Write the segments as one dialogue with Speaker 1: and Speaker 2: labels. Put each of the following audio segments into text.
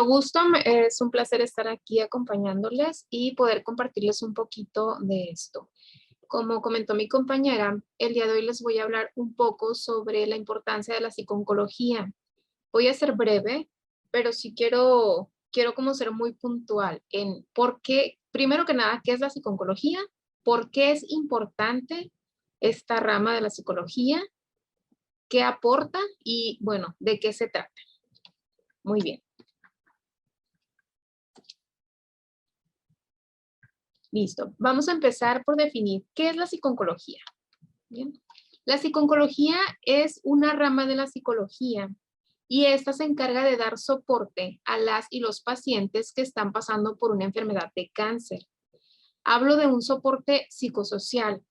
Speaker 1: gusto, es un placer estar aquí acompañándoles y poder compartirles un poquito de esto. Como comentó mi compañera, el día de hoy les voy a hablar un poco sobre la importancia de la psiconcología. Voy a ser breve, pero sí quiero como ser muy puntual en por qué, primero que nada, ¿qué es la psiconcología? ¿Por qué es importante esta rama de la psicología? ¿Qué aporta? Y bueno, ¿de qué se trata? Muy bien. Listo. Vamos a empezar por definir qué es la psiconcología. Bien. La psiconcología es una rama de la psicología y esta se encarga de dar soporte a las y los pacientes que están pasando por una enfermedad de cáncer. Hablo de un soporte psicosocial,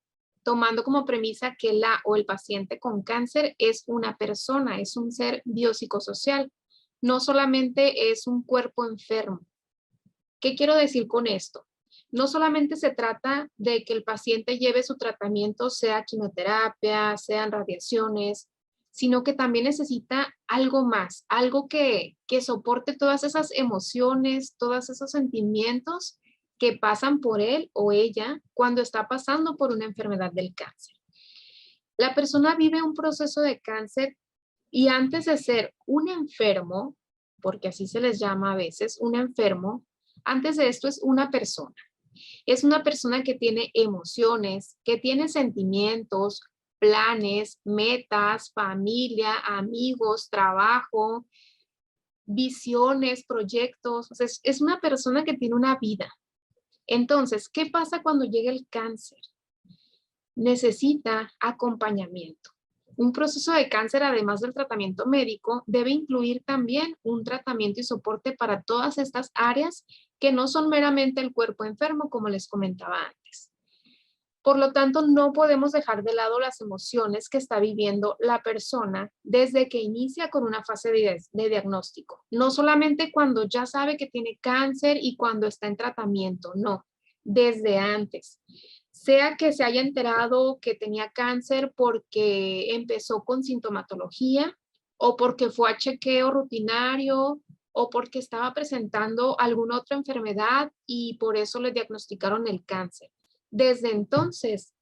Speaker 1: tomando como premisa que la o el paciente con cáncer es una persona, es un ser biopsicosocial, no solamente es un cuerpo enfermo. ¿Qué quiero decir con esto? No solamente se trata de que el paciente lleve su tratamiento, sea quimioterapia, sean radiaciones, sino que también necesita algo más, algo que soporte todas esas emociones, todos esos sentimientos que pasan por él o ella cuando está pasando por una enfermedad del cáncer. La persona vive un proceso de cáncer y antes de ser un enfermo, porque así se les llama a veces, un enfermo, antes de esto es una persona. Es una persona que tiene emociones, que tiene sentimientos, planes, metas, familia, amigos, trabajo, visiones, proyectos. O sea, es una persona que tiene una vida. Entonces, ¿qué pasa cuando llega el cáncer? Necesita acompañamiento. Un proceso de cáncer, además del tratamiento médico, debe incluir también un tratamiento y soporte para todas estas áreas que no son meramente el cuerpo enfermo, como les comentaba antes. Por lo tanto, no podemos dejar de lado las emociones que está viviendo la persona desde que inicia con una fase de diagnóstico. No solamente cuando ya sabe que tiene cáncer y cuando está en tratamiento, no, desde antes. Sea que se haya enterado que tenía cáncer porque empezó con sintomatología o porque fue a chequeo rutinario o porque estaba presentando alguna otra enfermedad y por eso le diagnosticaron el cáncer. Desde entonces,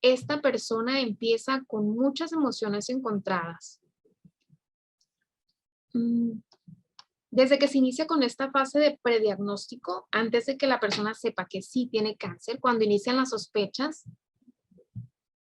Speaker 1: esta persona empieza con muchas emociones encontradas. Desde que se inicia con esta fase de prediagnóstico, antes de que la persona sepa que sí tiene cáncer, cuando inician las sospechas,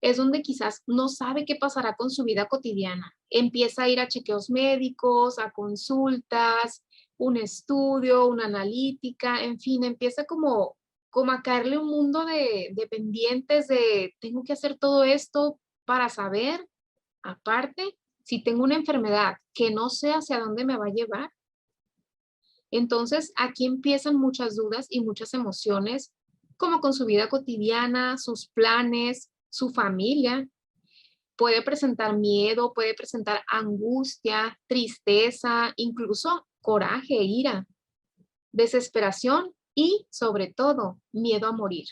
Speaker 1: es donde quizás no sabe qué pasará con su vida cotidiana. Empieza a ir a chequeos médicos, a consultas, un estudio, una analítica, en fin, empieza como a caerle un mundo de pendientes de tengo que hacer todo esto para saber, aparte, si tengo una enfermedad que no sé hacia dónde me va a llevar. Entonces, aquí empiezan muchas dudas y muchas emociones, como con su vida cotidiana, sus planes, su familia. Puede presentar miedo, puede presentar angustia, tristeza, incluso coraje, ira, desesperación y, sobre todo, miedo a morir.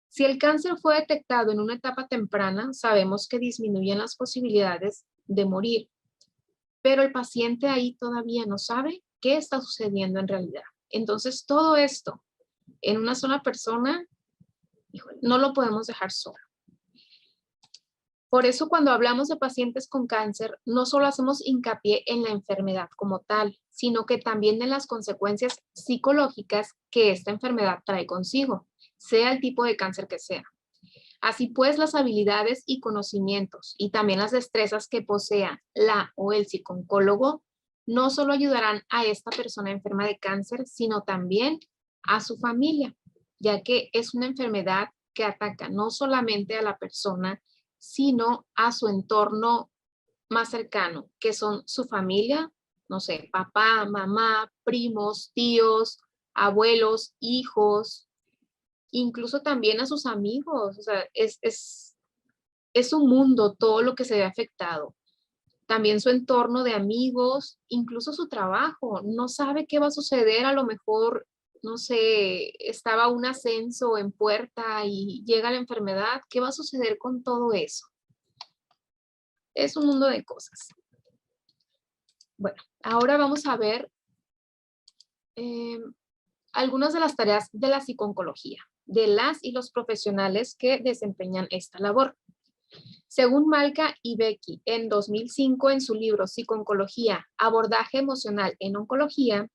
Speaker 1: Si el cáncer fue detectado en una etapa temprana, sabemos que disminuyen las posibilidades de morir, pero el paciente ahí todavía no sabe qué está sucediendo en realidad. Entonces, todo esto en una sola persona, híjole, no lo podemos dejar solo. Por eso cuando hablamos de pacientes con cáncer, no solo hacemos hincapié en la enfermedad como tal, sino que también en las consecuencias psicológicas que esta enfermedad trae consigo, sea el tipo de cáncer que sea. Así pues, las habilidades y conocimientos y también las destrezas que posea la o el psicólogo no solo ayudarán a esta persona enferma de cáncer, sino también a su familia, ya que es una enfermedad que ataca no solamente a la persona, sino a su entorno más cercano, que son su familia, no sé, papá, mamá, primos, tíos, abuelos, hijos, incluso también a sus amigos. O sea, es un mundo todo lo que se ve afectado. También su entorno de amigos, incluso su trabajo. No sabe qué va a suceder, a lo mejor, no sé, estaba un ascenso en puerta y llega la enfermedad. ¿Qué va a suceder con todo eso? Es un mundo de cosas. Bueno, ahora vamos a ver algunas de las tareas de la psiconcología, de las y los profesionales que desempeñan esta labor. Según Malka y Becky, en 2005, en su libro Psiconcología, abordaje emocional en oncología,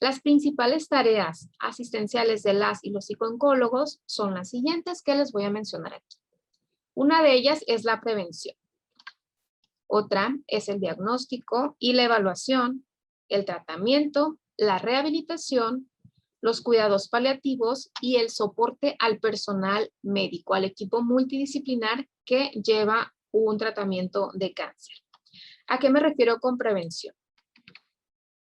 Speaker 1: las principales tareas asistenciales de las y los psicooncólogos son las siguientes que les voy a mencionar aquí. Una de ellas es la prevención. Otra es el diagnóstico y la evaluación, el tratamiento, la rehabilitación, los cuidados paliativos y el soporte al personal médico, al equipo multidisciplinar que lleva un tratamiento de cáncer. ¿A qué me refiero con prevención?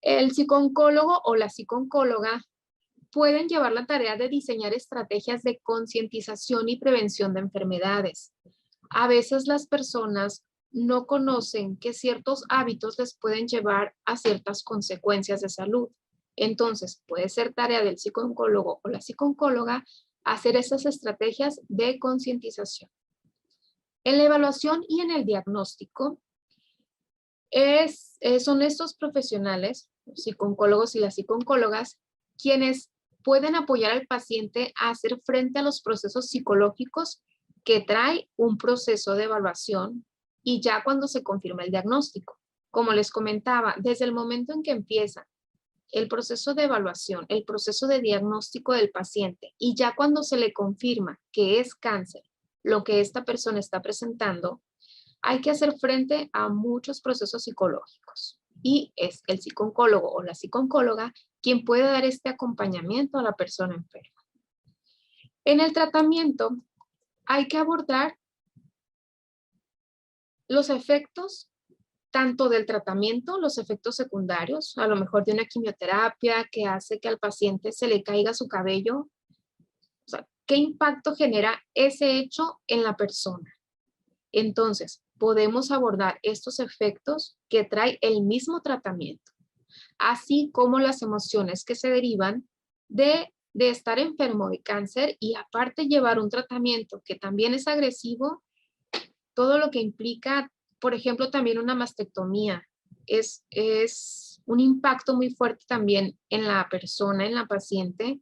Speaker 1: El psicooncólogo o la psicooncóloga pueden llevar la tarea de diseñar estrategias de concientización y prevención de enfermedades. A veces las personas no conocen que ciertos hábitos les pueden llevar a ciertas consecuencias de salud. Entonces, puede ser tarea del psicooncólogo o la psicooncóloga hacer esas estrategias de concientización. En la evaluación y en el diagnóstico, son estos profesionales, los psicooncólogos y las psicooncólogas, quienes pueden apoyar al paciente a hacer frente a los procesos psicológicos que trae un proceso de evaluación y ya cuando se confirma el diagnóstico. Como les comentaba, desde el momento en que empieza el proceso de evaluación, el proceso de diagnóstico del paciente y ya cuando se le confirma que es cáncer, lo que esta persona está presentando, hay que hacer frente a muchos procesos psicológicos y es el psicooncólogo o la psicooncóloga quien puede dar este acompañamiento a la persona enferma. En el tratamiento hay que abordar los efectos tanto del tratamiento, los efectos secundarios, a lo mejor de una quimioterapia que hace que al paciente se le caiga su cabello. O sea, ¿qué impacto genera ese hecho en la persona? Entonces, podemos abordar estos efectos que trae el mismo tratamiento, así como las emociones que se derivan de estar enfermo de cáncer y aparte llevar un tratamiento que también es agresivo, todo lo que implica, por ejemplo, también una mastectomía, es un impacto muy fuerte también en la persona, en la paciente,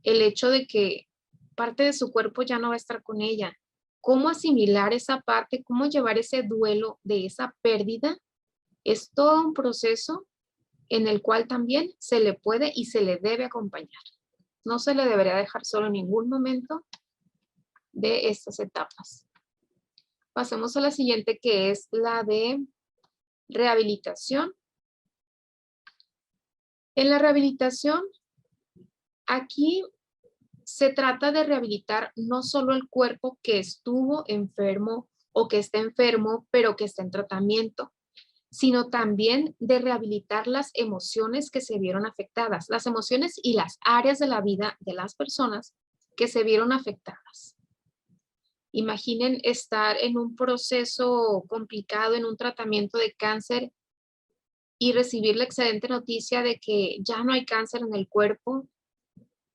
Speaker 1: el hecho de que parte de su cuerpo ya no va a estar con ella. ¿Cómo asimilar esa parte? ¿Cómo llevar ese duelo de esa pérdida? Es todo un proceso en el cual también se le puede y se le debe acompañar. No se le debería dejar solo en ningún momento de estas etapas. Pasemos a la siguiente, que es la de rehabilitación. En la rehabilitación, aquí se trata de rehabilitar no solo el cuerpo que estuvo enfermo o que está enfermo, pero que está en tratamiento, sino también de rehabilitar las emociones que se vieron afectadas, las emociones y las áreas de la vida de las personas que se vieron afectadas. Imaginen estar en un proceso complicado, en un tratamiento de cáncer y recibir la excelente noticia de que ya no hay cáncer en el cuerpo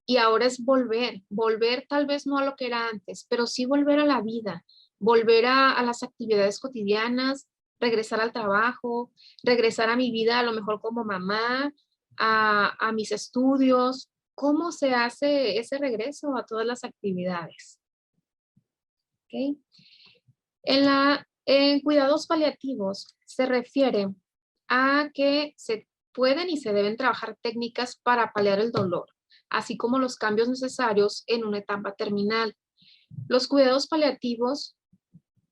Speaker 1: y ahora es volver tal vez no a lo que era antes, pero sí volver a la vida, volver a las actividades cotidianas, regresar al trabajo, regresar a mi vida a lo mejor como mamá, a mis estudios. ¿Cómo se hace ese regreso a todas las actividades? ¿Okay? En cuidados paliativos se refiere a que se pueden y se deben trabajar técnicas para paliar el dolor, así como los cambios necesarios en una etapa terminal. Los cuidados paliativos,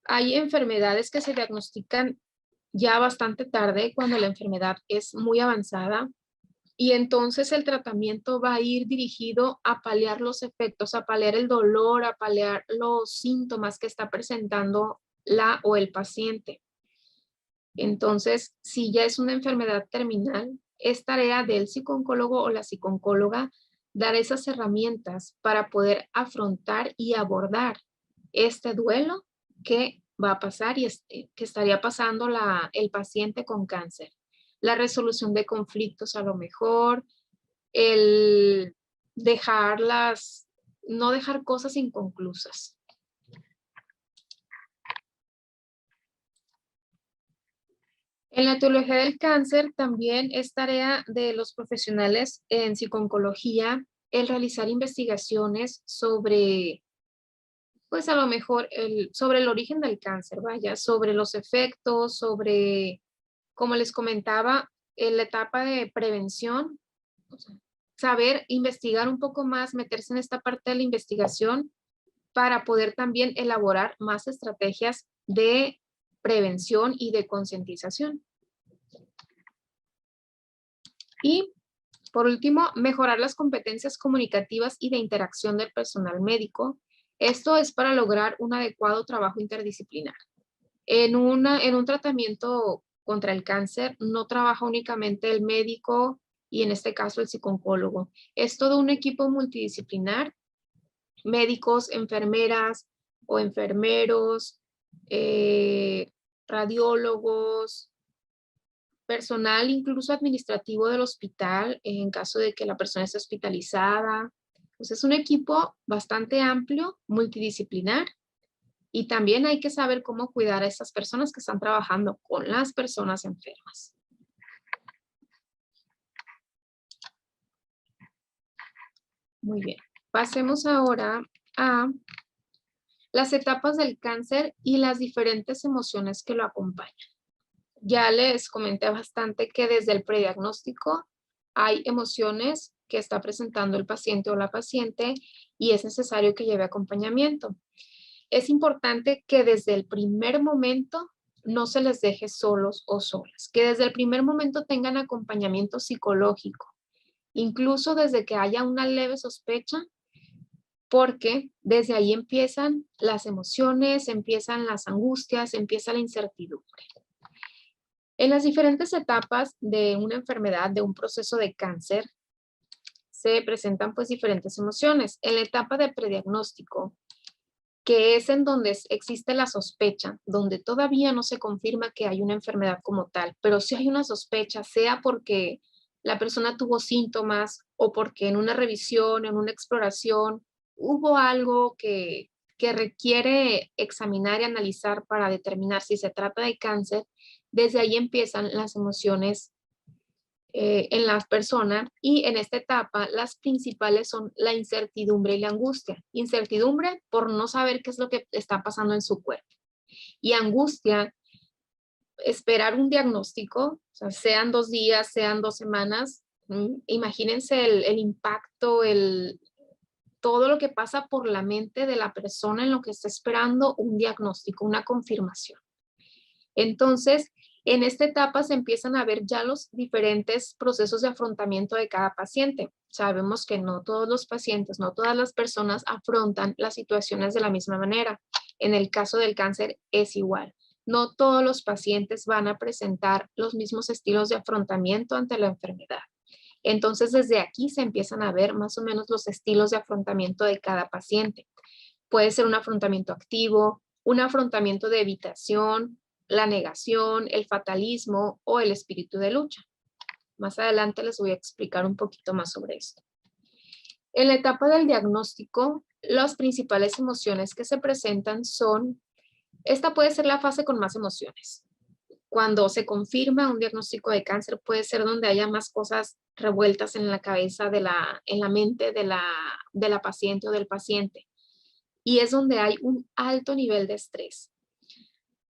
Speaker 1: hay enfermedades que se diagnostican ya bastante tarde cuando la enfermedad es muy avanzada y entonces el tratamiento va a ir dirigido a paliar los efectos, a paliar el dolor, a paliar los síntomas que está presentando la o el paciente. Entonces, si ya es una enfermedad terminal, es tarea del psicooncólogo o la psicooncóloga dar esas herramientas para poder afrontar y abordar este duelo que va a pasar y que estaría pasando el paciente con cáncer. La resolución de conflictos a lo mejor, el no dejar cosas inconclusas. En la etiología del cáncer también es tarea de los profesionales en psico-oncología el realizar investigaciones sobre, pues a lo mejor, sobre el origen del cáncer, vaya, sobre los efectos, sobre, como les comentaba, en la etapa de prevención, o sea, saber investigar un poco más, meterse en esta parte de la investigación para poder también elaborar más estrategias de prevención y de concientización. Y por último, mejorar las competencias comunicativas y de interacción del personal médico. Esto es para lograr un adecuado trabajo interdisciplinar. En un tratamiento contra el cáncer no trabaja únicamente el médico y en este caso el psicooncólogo. Es todo un equipo multidisciplinar, médicos, enfermeras o enfermeros, radiólogos, personal incluso administrativo del hospital en caso de que la persona esté hospitalizada. Pues es un equipo bastante amplio, multidisciplinar, y también hay que saber cómo cuidar a esas personas que están trabajando con las personas enfermas. Muy bien, pasemos ahora a las etapas del cáncer y las diferentes emociones que lo acompañan. Ya les comenté bastante que desde el prediagnóstico hay emociones que está presentando el paciente o la paciente y es necesario que lleve acompañamiento. Es importante que desde el primer momento no se les deje solos o solas, que desde el primer momento tengan acompañamiento psicológico, incluso desde que haya una leve sospecha, porque desde ahí empiezan las emociones, empiezan las angustias, empieza la incertidumbre. En las diferentes etapas de una enfermedad, de un proceso de cáncer, se presentan pues diferentes emociones. En la etapa de prediagnóstico, que es en donde existe la sospecha, donde todavía no se confirma que hay una enfermedad como tal, pero sí hay una sospecha, sea porque la persona tuvo síntomas o porque en una revisión, en una exploración, hubo algo que requiere examinar y analizar para determinar si se trata de cáncer. Desde ahí empiezan las emociones en las personas y en esta etapa las principales son la incertidumbre y la angustia. Incertidumbre por no saber qué es lo que está pasando en su cuerpo y angustia, esperar un diagnóstico, o sea, sean 2 días, sean 2 semanas. Imagínense el impacto, todo lo que pasa por la mente de la persona en lo que está esperando un diagnóstico, una confirmación. Entonces, en esta etapa se empiezan a ver ya los diferentes procesos de afrontamiento de cada paciente. Sabemos que no todos los pacientes, no todas las personas afrontan las situaciones de la misma manera. En el caso del cáncer es igual. No todos los pacientes van a presentar los mismos estilos de afrontamiento ante la enfermedad. Entonces, desde aquí se empiezan a ver más o menos los estilos de afrontamiento de cada paciente. Puede ser un afrontamiento activo, un afrontamiento de evitación, la negación, el fatalismo o el espíritu de lucha. Más adelante les voy a explicar un poquito más sobre esto. En la etapa del diagnóstico, las principales emociones que se presentan son, esta puede ser la fase con más emociones. Cuando se confirma un diagnóstico de cáncer puede ser donde haya más cosas revueltas en la cabeza, en la mente de la paciente o del paciente. Y es donde hay un alto nivel de estrés.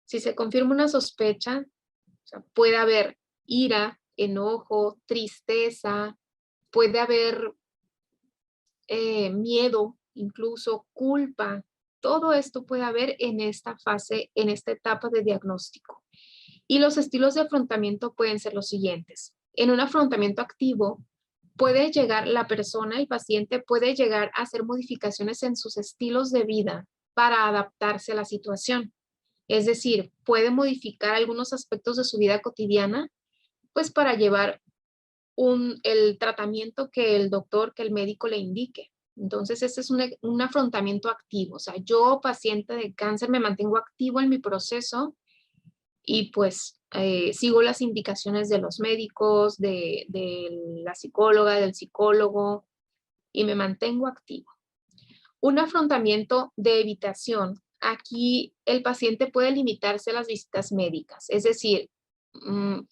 Speaker 1: Si se confirma una sospecha, o sea, puede haber ira, enojo, tristeza, puede haber miedo, incluso culpa. Todo esto puede haber en esta fase, en esta etapa de diagnóstico. Y los estilos de afrontamiento pueden ser los siguientes. En un afrontamiento activo, puede llegar la persona, el paciente puede llegar a hacer modificaciones en sus estilos de vida para adaptarse a la situación. Es decir, puede modificar algunos aspectos de su vida cotidiana, pues para llevar el tratamiento que el doctor, que el médico le indique. Entonces, este es un afrontamiento activo. O sea, yo, paciente de cáncer, me mantengo activo en mi proceso y pues sigo las indicaciones de los médicos, de la psicóloga, del psicólogo y me mantengo activo. Un afrontamiento de evitación. Aquí el paciente puede limitarse a las visitas médicas, es decir,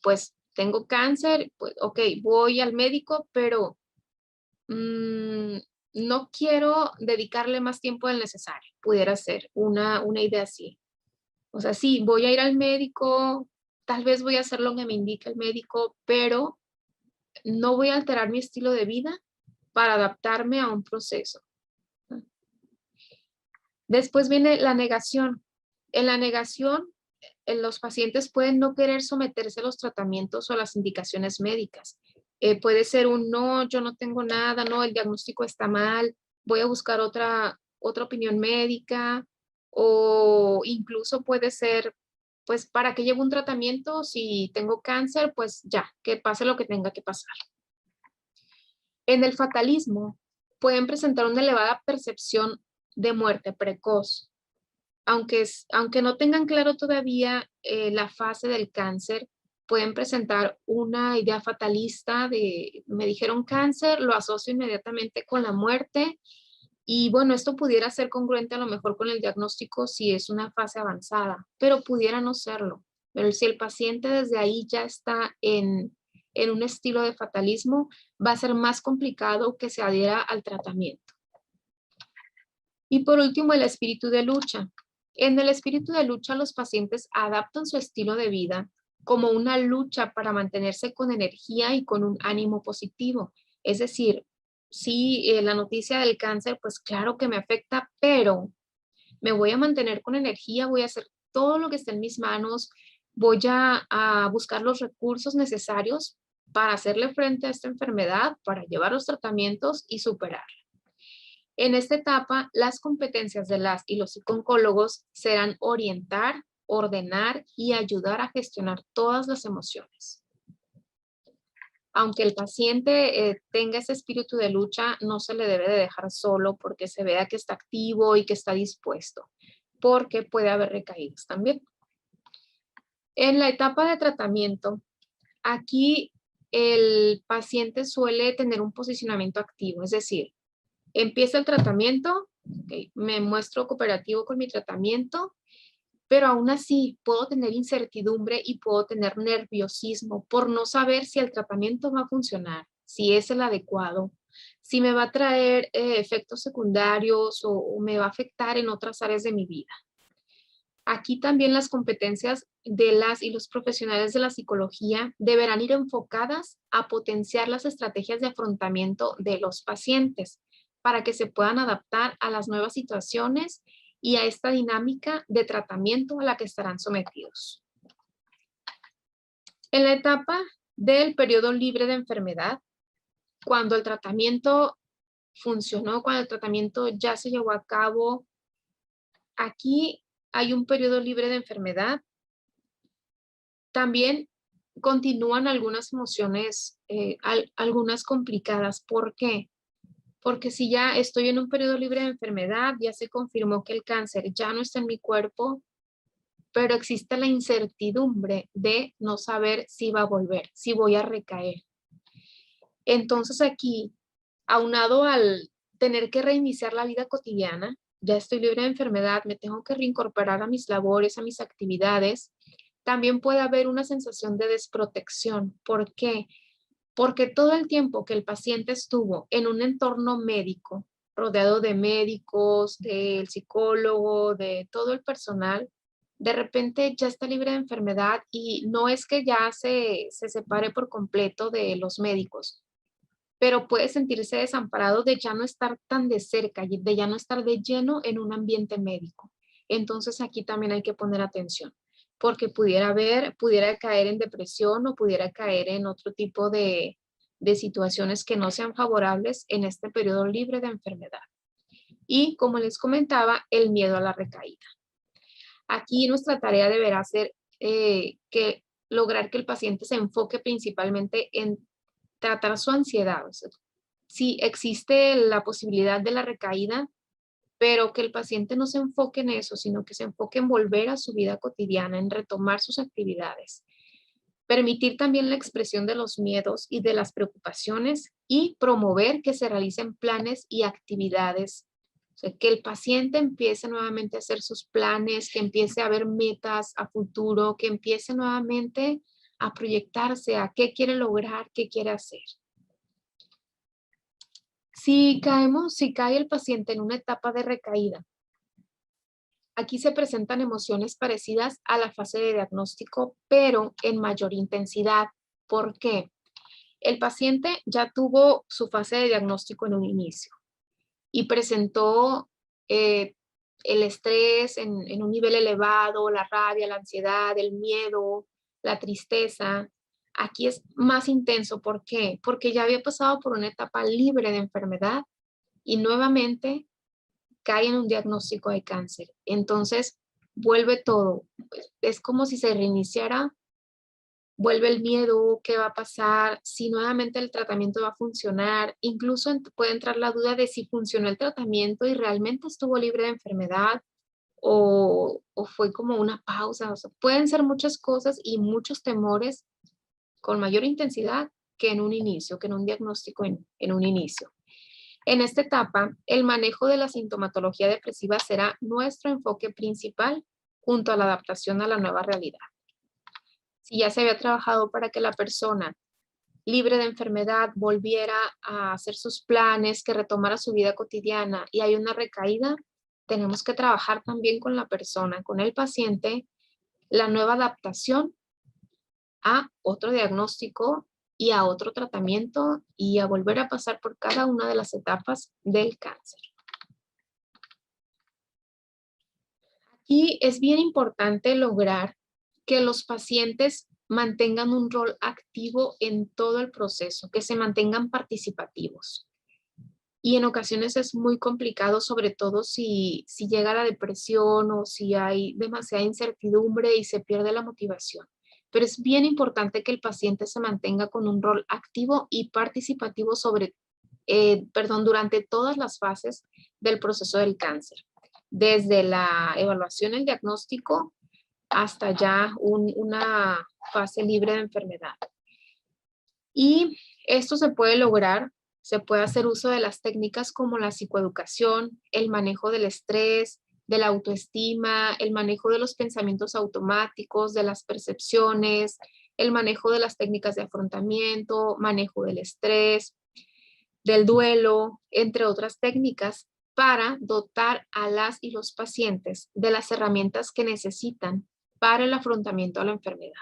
Speaker 1: pues tengo cáncer, pues ok, voy al médico, pero no quiero dedicarle más tiempo del necesario. Pudiera ser una idea así. O sea, sí, voy a ir al médico, tal vez voy a hacer lo que me indica el médico, pero no voy a alterar mi estilo de vida para adaptarme a un proceso. Después viene la negación. En la negación, los pacientes pueden no querer someterse a los tratamientos o a las indicaciones médicas. Puede ser un no, yo no tengo nada, no, el diagnóstico está mal, voy a buscar otra opinión médica, o incluso puede ser, pues, ¿para qué llevo un tratamiento? Si tengo cáncer, pues ya, que pase lo que tenga que pasar. En el fatalismo, pueden presentar una elevada percepción de muerte precoz. Aunque no tengan claro todavía la fase del cáncer, pueden presentar una idea fatalista de, me dijeron cáncer, lo asocio inmediatamente con la muerte, y bueno, esto pudiera ser congruente a lo mejor con el diagnóstico si es una fase avanzada, pero pudiera no serlo. Pero si el paciente desde ahí ya está en un estilo de fatalismo, va a ser más complicado que se adhiera al tratamiento. Y por último, el espíritu de lucha. En el espíritu de lucha, los pacientes adaptan su estilo de vida como una lucha para mantenerse con energía y con un ánimo positivo. Es decir, sí, la noticia del cáncer, pues claro que me afecta, pero me voy a mantener con energía, voy a hacer todo lo que esté en mis manos, voy a buscar los recursos necesarios para hacerle frente a esta enfermedad, para llevar los tratamientos y superar. En esta etapa, las competencias de las y los psicólogos serán orientar, ordenar y ayudar a gestionar todas las emociones. Aunque el paciente tenga ese espíritu de lucha, no se le debe de dejar solo porque se vea que está activo y que está dispuesto, porque puede haber recaídas también. En la etapa de tratamiento, aquí el paciente suele tener un posicionamiento activo, es decir, empieza el tratamiento, okay, me muestro cooperativo con mi tratamiento, pero aún así puedo tener incertidumbre y puedo tener nerviosismo por no saber si el tratamiento va a funcionar, si es el adecuado, si me va a traer efectos secundarios o me va a afectar en otras áreas de mi vida. Aquí también las competencias de las y los profesionales de la psicología deberán ir enfocadas a potenciar las estrategias de afrontamiento de los pacientes para que se puedan adaptar a las nuevas situaciones y a esta dinámica de tratamiento a la que estarán sometidos. En la etapa del periodo libre de enfermedad, cuando el tratamiento funcionó, cuando el tratamiento ya se llevó a cabo, aquí hay un periodo libre de enfermedad. También continúan algunas emociones, algunas complicadas. ¿Por qué? Porque si ya estoy en un periodo libre de enfermedad, ya se confirmó que el cáncer ya no está en mi cuerpo, pero existe la incertidumbre de no saber si va a volver, si voy a recaer. Entonces aquí, aunado al tener que reiniciar la vida cotidiana, ya estoy libre de enfermedad, me tengo que reincorporar a mis labores, a mis actividades, también puede haber una sensación de desprotección. ¿Por qué? Porque todo el tiempo que el paciente estuvo en un entorno médico, rodeado de médicos, del psicólogo, de todo el personal, de repente ya está libre de enfermedad y no es que ya se separe por completo de los médicos, pero puede sentirse desamparado de ya no estar tan de cerca, de ya no estar de lleno en un ambiente médico. Entonces aquí también hay que poner atención, porque pudiera caer en depresión o pudiera caer en otro tipo de situaciones que no sean favorables en este periodo libre de enfermedad. Y como les comentaba, el miedo a la recaída. Aquí nuestra tarea deberá ser que lograr que el paciente se enfoque principalmente en tratar su ansiedad. O sea, sí existe la posibilidad de la recaída, pero que el paciente no se enfoque en eso, sino que se enfoque en volver a su vida cotidiana, en retomar sus actividades. Permitir también la expresión de los miedos y de las preocupaciones y promover que se realicen planes y actividades. O sea, que el paciente empiece nuevamente a hacer sus planes, que empiece a ver metas a futuro, que empiece nuevamente a proyectarse a qué quiere lograr, qué quiere hacer. Si cae el paciente en una etapa de recaída, aquí se presentan emociones parecidas a la fase de diagnóstico, pero en mayor intensidad. ¿Por qué? El paciente ya tuvo su fase de diagnóstico en un inicio y presentó el estrés en un nivel elevado, la rabia, la ansiedad, el miedo, la tristeza. Aquí es más intenso. ¿Por qué? Porque ya había pasado por una etapa libre de enfermedad y nuevamente cae en un diagnóstico de cáncer. Entonces, vuelve todo. Es como si se reiniciara, vuelve el miedo, qué va a pasar, si nuevamente el tratamiento va a funcionar. Incluso puede entrar la duda de si funcionó el tratamiento y realmente estuvo libre de enfermedad o fue como una pausa. O sea, pueden ser muchas cosas y muchos temores con mayor intensidad que en un inicio, que en un diagnóstico en un inicio. En esta etapa, el manejo de la sintomatología depresiva será nuestro enfoque principal junto a la adaptación a la nueva realidad. Si ya se había trabajado para que la persona libre de enfermedad volviera a hacer sus planes, que retomara su vida cotidiana y hay una recaída, tenemos que trabajar también con la persona, con el paciente, la nueva adaptación a otro diagnóstico y a otro tratamiento y a volver a pasar por cada una de las etapas del cáncer. Aquí es bien importante lograr que los pacientes mantengan un rol activo en todo el proceso, que se mantengan participativos. Y en ocasiones es muy complicado, sobre todo si llega la depresión o si hay demasiada incertidumbre y se pierde la motivación. Pero es bien importante que el paciente se mantenga con un rol activo y participativo durante todas las fases del proceso del cáncer. Desde la evaluación, el diagnóstico, hasta ya una fase libre de enfermedad. Y esto se puede lograr, se puede hacer uso de las técnicas como la psicoeducación, el manejo del estrés, de la autoestima, el manejo de los pensamientos automáticos, de las percepciones, el manejo de las técnicas de afrontamiento, manejo del estrés, del duelo, entre otras técnicas, para dotar a las y los pacientes de las herramientas que necesitan para el afrontamiento a la enfermedad.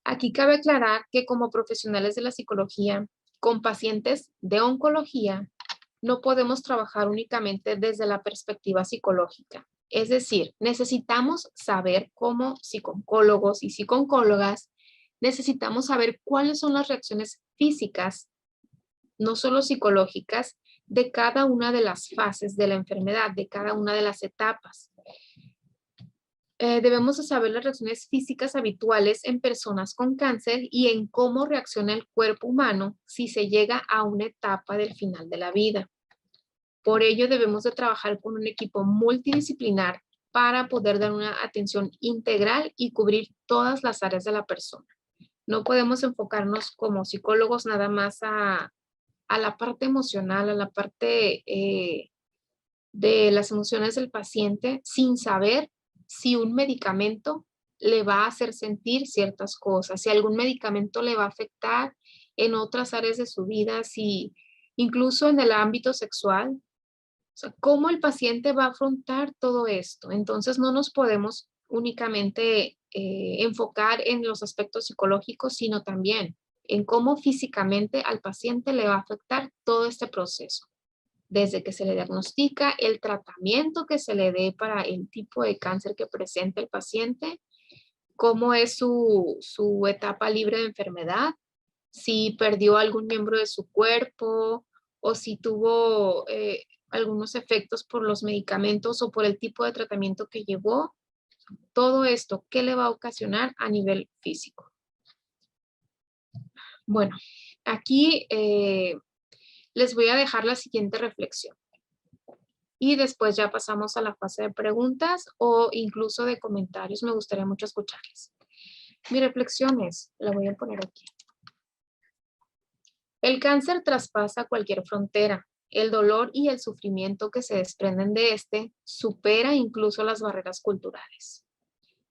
Speaker 1: Aquí cabe aclarar que como profesionales de la psicología, con pacientes de oncología, no podemos trabajar únicamente desde la perspectiva psicológica. Es decir, necesitamos saber como psicólogos y psicólogas, necesitamos saber cuáles son las reacciones físicas, no solo psicológicas, de cada una de las fases de la enfermedad, de cada una de las etapas. Debemos de saber las reacciones físicas habituales en personas con cáncer y en cómo reacciona el cuerpo humano si se llega a una etapa del final de la vida. Por ello debemos de trabajar con un equipo multidisciplinar para poder dar una atención integral y cubrir todas las áreas de la persona. No podemos enfocarnos como psicólogos nada más a la parte emocional, a la parte de las emociones del paciente sin saber si un medicamento le va a hacer sentir ciertas cosas, si algún medicamento le va a afectar en otras áreas de su vida, si incluso en el ámbito sexual, o sea, cómo el paciente va a afrontar todo esto. Entonces no nos podemos únicamente enfocar en los aspectos psicológicos, sino también en cómo físicamente al paciente le va a afectar todo este proceso. Desde que se le diagnostica, el tratamiento que se le dé para el tipo de cáncer que presenta el paciente, cómo es su etapa libre de enfermedad, si perdió algún miembro de su cuerpo o si tuvo algunos efectos por los medicamentos o por el tipo de tratamiento que llevó. Todo esto, ¿qué le va a ocasionar a nivel físico? Bueno, aquí les voy a dejar la siguiente reflexión. Y después ya pasamos a la fase de preguntas o incluso de comentarios. Me gustaría mucho escucharles. Mi reflexión es, la voy a poner aquí. El cáncer traspasa cualquier frontera. El dolor y el sufrimiento que se desprenden de este supera incluso las barreras culturales.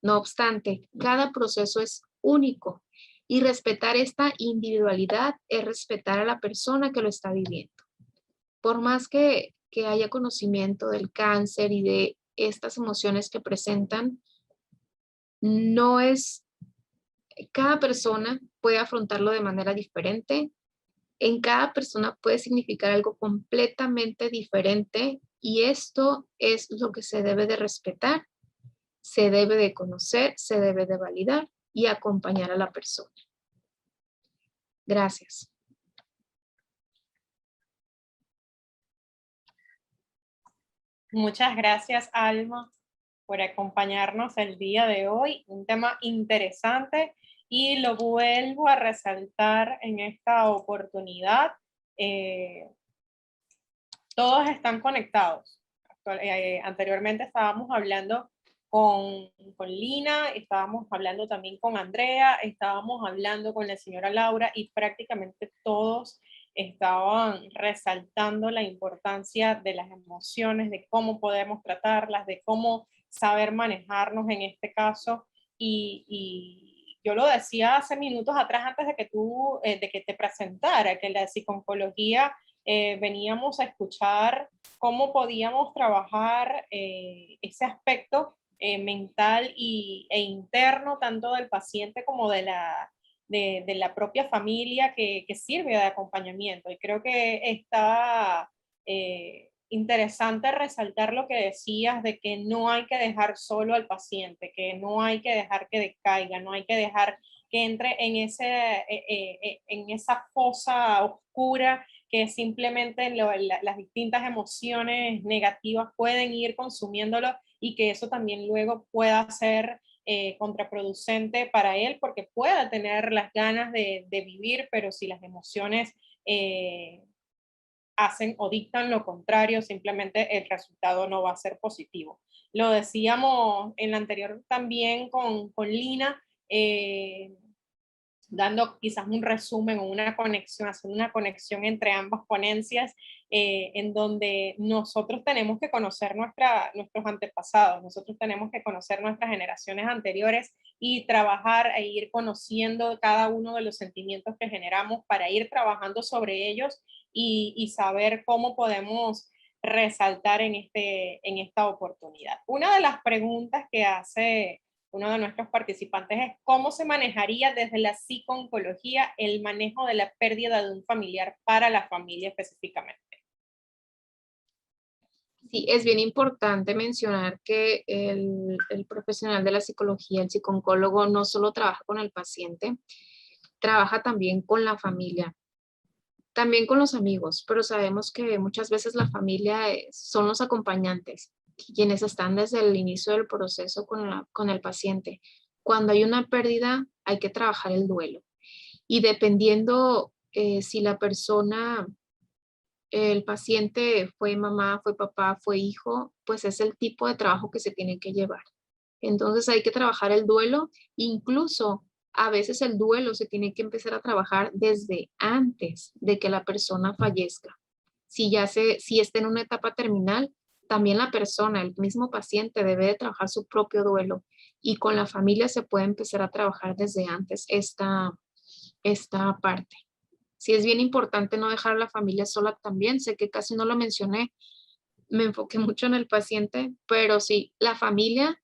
Speaker 1: No obstante, cada proceso es único. Y respetar esta individualidad es respetar a la persona que lo está viviendo. Por más que haya conocimiento del cáncer y de estas emociones que presentan, no es, cada persona puede afrontarlo de manera diferente. En cada persona puede significar algo completamente diferente y esto es lo que se debe de respetar, se debe de conocer, se debe de validar y acompañar a la persona. Gracias.
Speaker 2: Muchas gracias, Alma, por acompañarnos el día de hoy. Un tema interesante y lo vuelvo a resaltar en esta oportunidad. Todos están conectados. Anteriormente estábamos hablando con Lina, estábamos hablando también con Andrea, estábamos hablando con la señora Laura y prácticamente todos estaban resaltando la importancia de las emociones, de cómo podemos tratarlas, de cómo saber manejarnos en este caso. Y yo lo decía hace minutos atrás antes de que te presentara, que la psiconcología veníamos a escuchar cómo podíamos trabajar ese aspecto mental e interno, tanto del paciente como de la propia familia que sirve de acompañamiento. Y creo que está interesante resaltar lo que decías de que no hay que dejar solo al paciente, que no hay que dejar que decaiga, no hay que dejar que entre en esa fosa oscura que simplemente las distintas emociones negativas pueden ir consumiéndolo y que eso también luego pueda ser contraproducente para él porque pueda tener las ganas de vivir, pero si las emociones hacen o dictan lo contrario, simplemente el resultado no va a ser positivo. Lo decíamos en la anterior también con Lina, dando quizás un resumen o una conexión, haciendo una conexión entre ambas ponencias, en donde nosotros tenemos que conocer nuestros antepasados, nosotros tenemos que conocer nuestras generaciones anteriores y trabajar e ir conociendo cada uno de los sentimientos que generamos para ir trabajando sobre ellos y saber cómo podemos resaltar en esta oportunidad. Una de las preguntas que hace uno de nuestros participantes es cómo se manejaría desde la psiconcología el manejo de la pérdida de un familiar para la familia específicamente.
Speaker 1: Sí, es bien importante mencionar que el profesional de la psicología, el psicooncólogo, no solo trabaja con el paciente, trabaja también con la familia, también con los amigos, pero sabemos que muchas veces la familia son los acompañantes, quienes están desde el inicio del proceso con el paciente. Cuando hay una pérdida, hay que trabajar el duelo. Y dependiendo si la persona, el paciente fue mamá, fue papá, fue hijo, pues es el tipo de trabajo que se tiene que llevar. Entonces hay que trabajar el duelo, incluso a veces el duelo se tiene que empezar a trabajar desde antes de que la persona fallezca. Si está en una etapa terminal, también la persona, el mismo paciente debe de trabajar su propio duelo y con la familia se puede empezar a trabajar desde antes esta parte. Sí es bien importante no dejar a la familia sola también. Sé que casi no lo mencioné, me enfoqué mucho en el paciente, pero sí, la familia,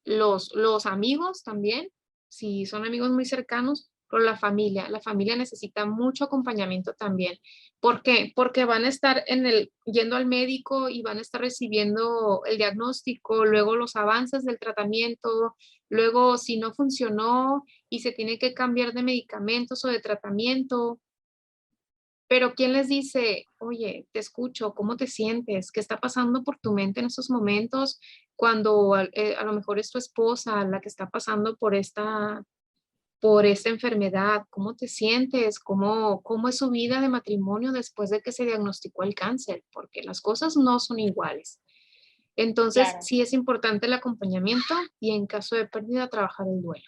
Speaker 1: los amigos también, si son amigos muy cercanos, pero la familia necesita mucho acompañamiento también. ¿Por qué? Porque van a estar yendo al médico y van a estar recibiendo el diagnóstico, luego los avances del tratamiento, luego si no funcionó y se tiene que cambiar de medicamentos o de tratamiento. Pero ¿quién les dice, oye, te escucho, cómo te sientes? ¿Qué está pasando por tu mente en estos momentos cuando a lo mejor es tu esposa la que está pasando por esta enfermedad? ¿Cómo te sientes? ¿Cómo es su vida de matrimonio después de que se diagnosticó el cáncer? Porque las cosas no son iguales. Entonces,
Speaker 2: Claro.
Speaker 1: sí es importante el acompañamiento y en caso de pérdida, trabajar el duelo.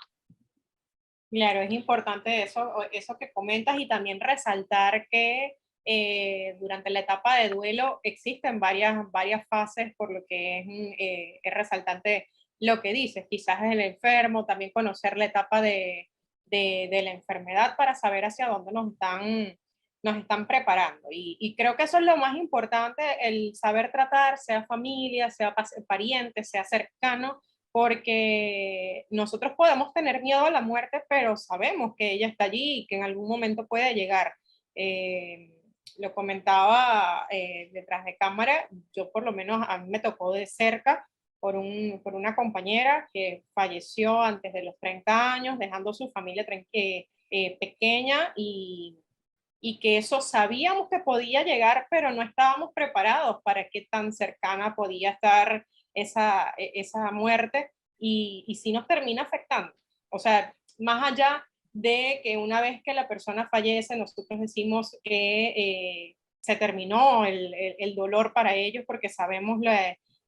Speaker 2: Claro, es importante eso que comentas y también resaltar que durante la etapa de duelo existen varias fases, por lo que es resaltante lo que dices, quizás es el enfermo, también conocer la etapa de la enfermedad para saber hacia dónde nos están preparando. Y creo que eso es lo más importante, el saber tratar, sea familia, sea pariente, sea cercano, porque nosotros podemos tener miedo a la muerte, pero sabemos que ella está allí y que en algún momento puede llegar. Lo comentaba detrás de cámara, yo por lo menos a mí me tocó de cerca por una compañera que falleció antes de los 30 años, dejando su familia pequeña y que eso sabíamos que podía llegar, pero no estábamos preparados para qué tan cercana podía estar esa muerte y sí nos termina afectando. O sea, más allá de que una vez que la persona fallece, nosotros decimos que se terminó el dolor para ellos porque sabemos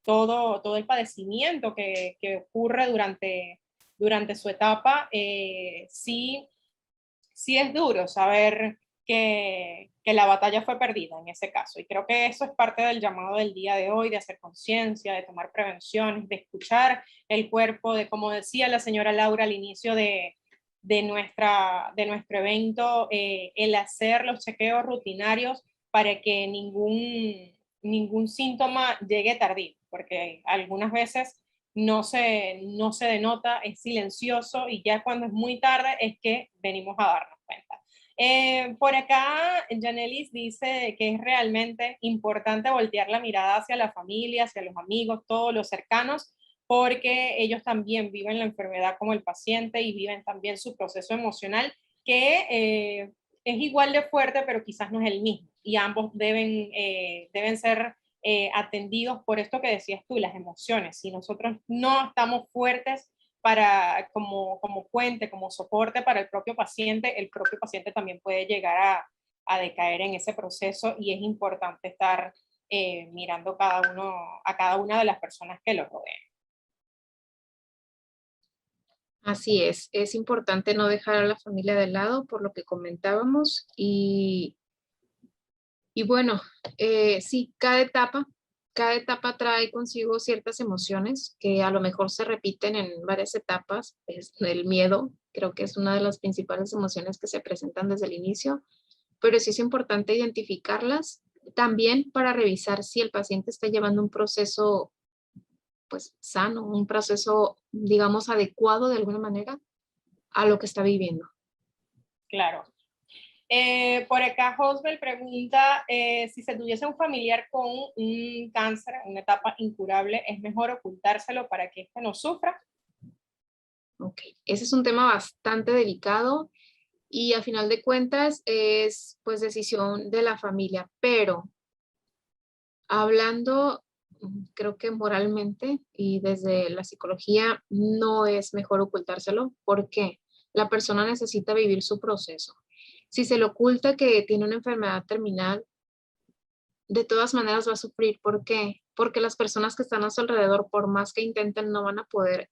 Speaker 2: todo el padecimiento que ocurre durante su etapa, sí es duro saber que la batalla fue perdida en ese caso. Y creo que eso es parte del llamado del día de hoy, de hacer conciencia, de tomar prevenciones, de escuchar el cuerpo, de como decía la señora Laura al inicio de nuestro evento, el hacer los chequeos rutinarios para que ningún síntoma llegue tardío, porque algunas veces no se denota, es silencioso y ya cuando es muy tarde es que venimos a darnos cuenta. Por acá, Janelis dice que es realmente importante voltear la mirada hacia la familia, hacia los amigos, todos los cercanos, porque ellos también viven la enfermedad como el paciente y viven también su proceso emocional, que es igual de fuerte, pero quizás no es el mismo. Y ambos deben ser atendidos por esto que decías tú, las emociones. Si nosotros no estamos fuertes como puente, como soporte para el propio paciente también puede llegar a decaer en ese proceso y es importante estar mirando a cada una de las personas que lo rodean.
Speaker 1: Así es importante no dejar a la familia de lado por lo que comentábamos y bueno, sí, cada etapa trae consigo ciertas emociones que a lo mejor se repiten en varias etapas. El miedo creo que es una de las principales emociones que se presentan desde el inicio, pero sí es importante identificarlas también para revisar si el paciente está llevando un proceso pues sano, un proceso digamos adecuado de alguna manera a lo que está viviendo.
Speaker 2: Claro. Por acá Josbel pregunta si se tuviese un familiar con un cáncer en una etapa incurable, ¿es mejor ocultárselo para que éste no sufra?
Speaker 1: Ok, ese es un tema bastante delicado y a final de cuentas es pues decisión de la familia, pero hablando creo que moralmente y desde la psicología no es mejor ocultárselo porque la persona necesita vivir su proceso. Si se le oculta que tiene una enfermedad terminal, de todas maneras va a sufrir. ¿Por qué? Porque las personas que están a su alrededor, por más que intenten, no van a poder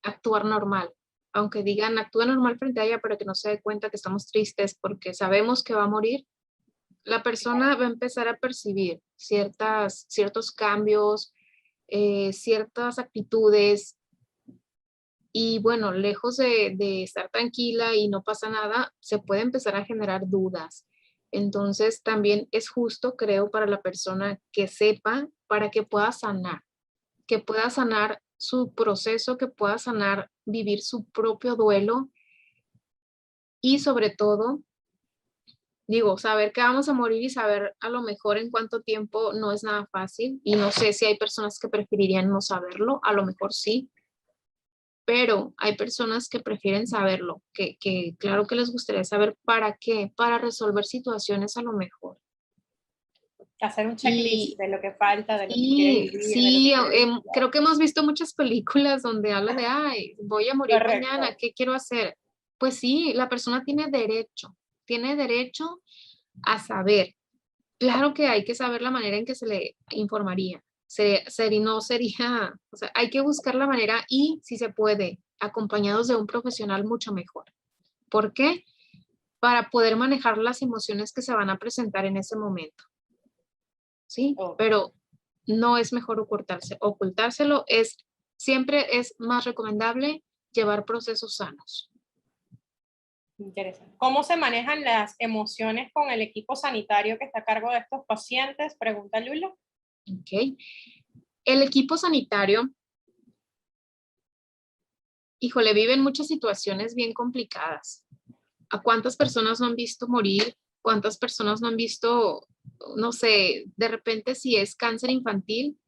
Speaker 1: actuar normal. Aunque digan, actúa normal frente a ella, pero que no se dé cuenta que estamos tristes porque sabemos que va a morir, la persona va a empezar a percibir ciertos cambios, ciertas actitudes y bueno, lejos de estar tranquila y no pasa nada, se puede empezar a generar dudas. Entonces también es justo, creo, para la persona que sepa para que pueda sanar su proceso, que pueda sanar, vivir su propio duelo y sobre todo, digo, saber que vamos a morir y saber a lo mejor en cuánto tiempo no es nada fácil y no sé si hay personas que preferirían no saberlo, a lo mejor sí, pero hay personas que prefieren saberlo, que claro que les gustaría saber para qué, para resolver situaciones a lo mejor.
Speaker 2: Hacer un checklist
Speaker 1: Y
Speaker 2: de lo que falta, de lo que quiere
Speaker 1: sí,
Speaker 2: vivir, de lo que
Speaker 1: sí,
Speaker 2: quiere disfrutar.
Speaker 1: creo que hemos visto muchas películas donde habla de, ay, voy a morir mañana,
Speaker 2: Correcto.
Speaker 1: ¿qué quiero hacer? Pues sí, la persona tiene derecho a saber. Claro que hay que saber la manera en que se le informaría. No sería, o sea, hay que buscar la manera y, si se puede, acompañados de un profesional mucho mejor. ¿Por qué? Para poder manejar las emociones que se van a presentar en ese momento. ¿Sí?
Speaker 2: Oh,
Speaker 1: Pero no es mejor ocultárselo siempre es más recomendable llevar procesos sanos.
Speaker 2: Interesante. ¿Cómo se manejan las emociones con el equipo sanitario que está a cargo de estos pacientes? Pregunta Lula.
Speaker 1: Ok. El equipo sanitario, híjole, vive en muchas situaciones bien complicadas. ¿A cuántas personas no han visto morir? ¿Cuántas personas no han visto, no sé, de repente si es cáncer infantil?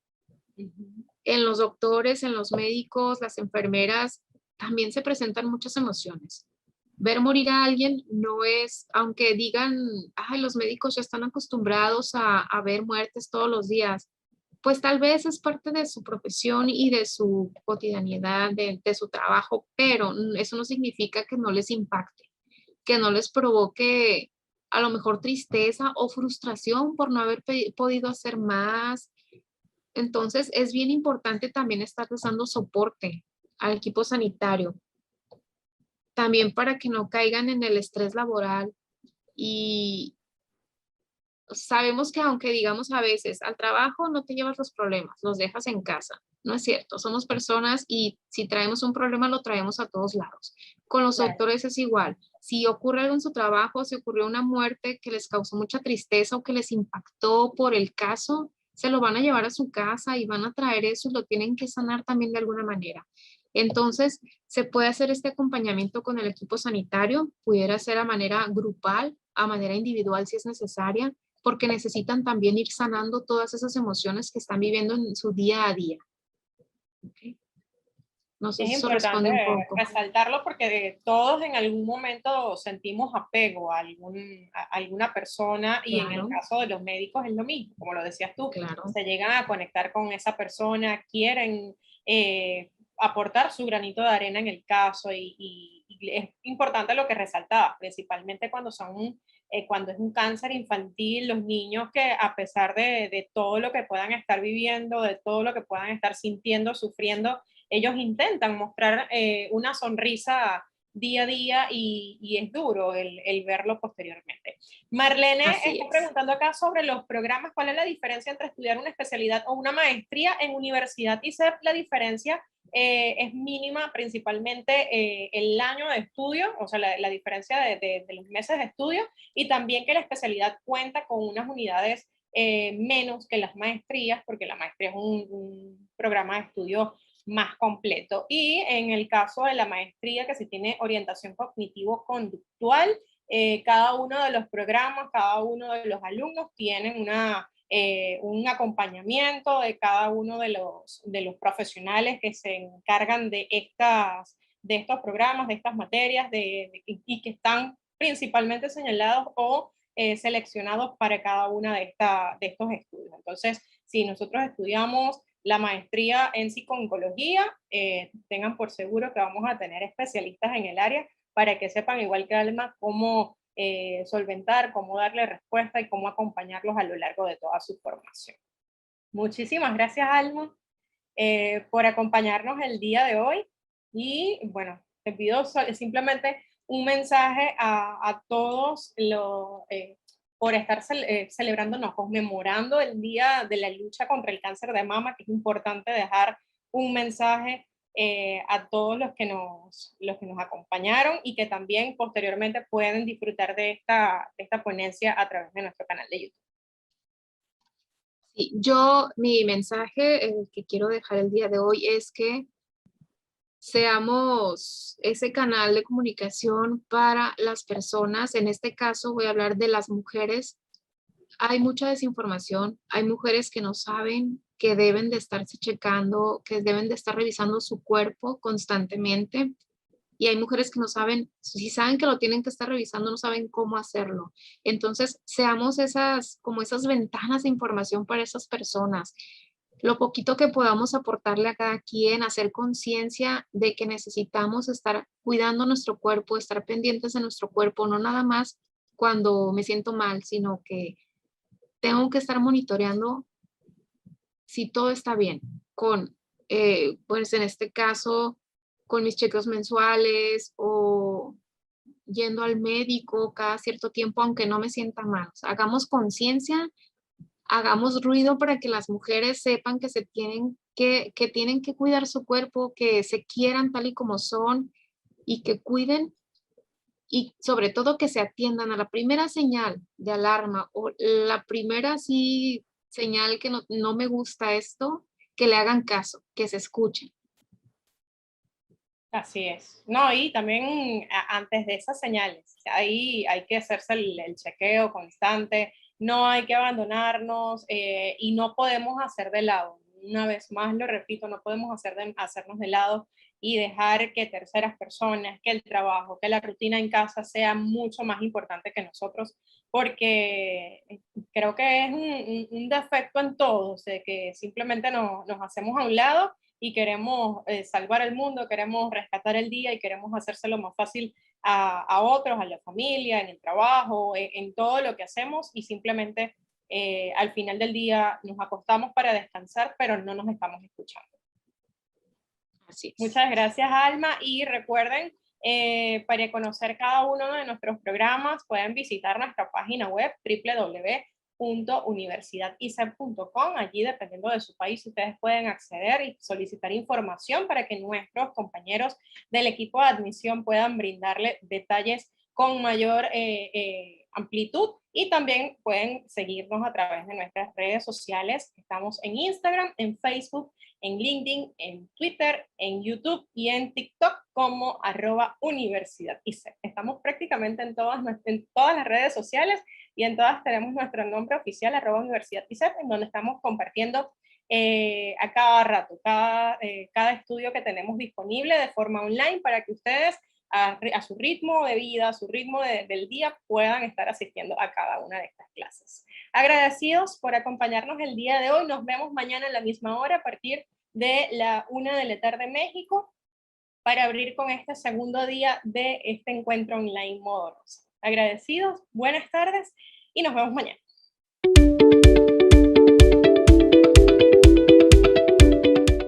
Speaker 1: En los doctores, en los médicos, las enfermeras, también se presentan muchas emociones. Ver morir a alguien no es, aunque digan, ay, los médicos ya están acostumbrados a ver muertes todos los días, pues tal vez es parte de su profesión y de su cotidianidad, de su trabajo, pero eso no significa que no les impacte, que no les provoque a lo mejor tristeza o frustración por no haber podido hacer más. Entonces, es bien importante también estar dando soporte al equipo sanitario, también para que no caigan en el estrés laboral. Y sabemos que aunque digamos a veces al trabajo no te llevas los problemas, los dejas en casa. No es cierto, somos personas y si traemos un problema lo traemos a todos lados. Con los
Speaker 2: Claro.
Speaker 1: doctores es igual. Si ocurre algo en su trabajo, si ocurrió una muerte que les causó mucha tristeza o que les impactó por el caso, se lo van a llevar a su casa y van a traer eso y lo tienen que sanar también de alguna manera. Entonces, se puede hacer este acompañamiento con el equipo sanitario, pudiera ser a manera grupal, a manera individual si es necesaria, porque necesitan también ir sanando todas esas emociones que están viviendo en su día a día. Okay. No sé
Speaker 2: Es
Speaker 1: si eso
Speaker 2: importante
Speaker 1: responde un poco.
Speaker 2: resaltarlo porque todos en algún momento sentimos apego a alguna persona y en el
Speaker 1: Claro,
Speaker 2: caso de los médicos es lo mismo, como lo decías tú,
Speaker 1: claro.
Speaker 2: se llegan a conectar con esa persona, quieren aportar su granito de arena en el caso y es importante lo que resaltabas, principalmente cuando es un cáncer infantil, los niños que a pesar de todo lo que puedan estar viviendo, de todo lo que puedan estar sintiendo, sufriendo, ellos intentan mostrar una sonrisa día a día y es duro el verlo posteriormente. Marlene
Speaker 1: Así
Speaker 2: está
Speaker 1: es.
Speaker 2: preguntando acá sobre los programas, ¿cuál es la diferencia entre estudiar una especialidad o una maestría en universidad y SEP? La diferencia es mínima, principalmente el año de estudio, o sea, la diferencia de los meses de estudio, y también que la especialidad cuenta con unas unidades menos que las maestrías, porque la maestría es un programa de estudio más completo. Y en el caso de la maestría, que se tiene orientación cognitivo-conductual, cada uno de los programas, cada uno de los alumnos tienen un acompañamiento de cada uno de los profesionales que se encargan de estos programas, de estas materias, y que están principalmente señalados o seleccionados para cada una de estos estudios. Entonces, si nosotros estudiamos la maestría en psico-oncología, tengan por seguro que vamos a tener especialistas en el área para que sepan, igual que Alma, cómo solventar, cómo darle respuesta y cómo acompañarlos a lo largo de toda su formación. Muchísimas gracias, Alma, por acompañarnos el día de hoy. Y bueno, te pido simplemente un mensaje a todos por estar celebrando, no, conmemorando el Día de la Lucha contra el Cáncer de Mama, que es importante dejar un mensaje a todos los que nos acompañaron y que también posteriormente pueden disfrutar de esta ponencia a través de nuestro canal de YouTube.
Speaker 1: Sí, mi mensaje que quiero dejar el día de hoy es que seamos ese canal de comunicación para las personas. En este caso voy a hablar de las mujeres. Hay mucha desinformación, hay mujeres que no saben que deben de estarse checando, que deben de estar revisando su cuerpo constantemente. Y hay mujeres que no saben, si saben que lo tienen que estar revisando, no saben cómo hacerlo. Entonces, seamos como esas ventanas de información para esas personas. Lo poquito que podamos aportarle a cada quien, hacer conciencia de que necesitamos estar cuidando nuestro cuerpo, estar pendientes de nuestro cuerpo, no nada más cuando me siento mal, sino que tengo que estar monitoreando si todo está bien pues en este caso, con mis chequeos mensuales o yendo al médico cada cierto tiempo, aunque no me sienta mal. O sea, hagamos conciencia, hagamos ruido para que las mujeres sepan que que tienen que cuidar su cuerpo, que se quieran tal y como son y que cuiden y sobre todo que se atiendan a la primera señal de alarma o la primera sí, señal que no me gusta esto, que le hagan caso, que se escuchen.
Speaker 2: Así es. No, y también antes de esas señales, ahí hay que hacerse el chequeo constante, no hay que abandonarnos y no podemos hacer de lado. Una vez más lo repito, no podemos hacernos de lado y dejar que terceras personas, que el trabajo, que la rutina en casa sea mucho más importante que nosotros, porque creo que es un defecto en todos, de que simplemente nos hacemos a un lado y queremos salvar el mundo, queremos rescatar el día y queremos hacérselo más fácil a otros, a la familia, en el trabajo, en todo lo que hacemos y simplemente al final del día nos acostamos para descansar, pero no nos estamos escuchando.
Speaker 1: Así es.
Speaker 2: Muchas gracias, Alma, y recuerden, para conocer cada uno de nuestros programas pueden visitar nuestra página web www.universidadisep.com. Allí, dependiendo de su país, ustedes pueden acceder y solicitar información para que nuestros compañeros del equipo de admisión puedan brindarle detalles con mayor amplitud, y también pueden seguirnos a través de nuestras redes sociales. Estamos en Instagram, en Facebook, en LinkedIn, en Twitter, en YouTube y en TikTok como @universidadisep. Estamos prácticamente en todas las redes sociales y en todas tenemos nuestro nombre oficial @universidadisep, en donde estamos compartiendo a cada rato, cada estudio que tenemos disponible de forma online para que ustedes a su ritmo de vida, a su ritmo del día, puedan estar asistiendo a cada una de estas clases. Agradecidos por acompañarnos el día de hoy. Nos vemos mañana a la misma hora a partir de la 1 de la tarde México para abrir con este segundo día de este encuentro online modo rosa. Agradecidos, buenas tardes y nos vemos mañana.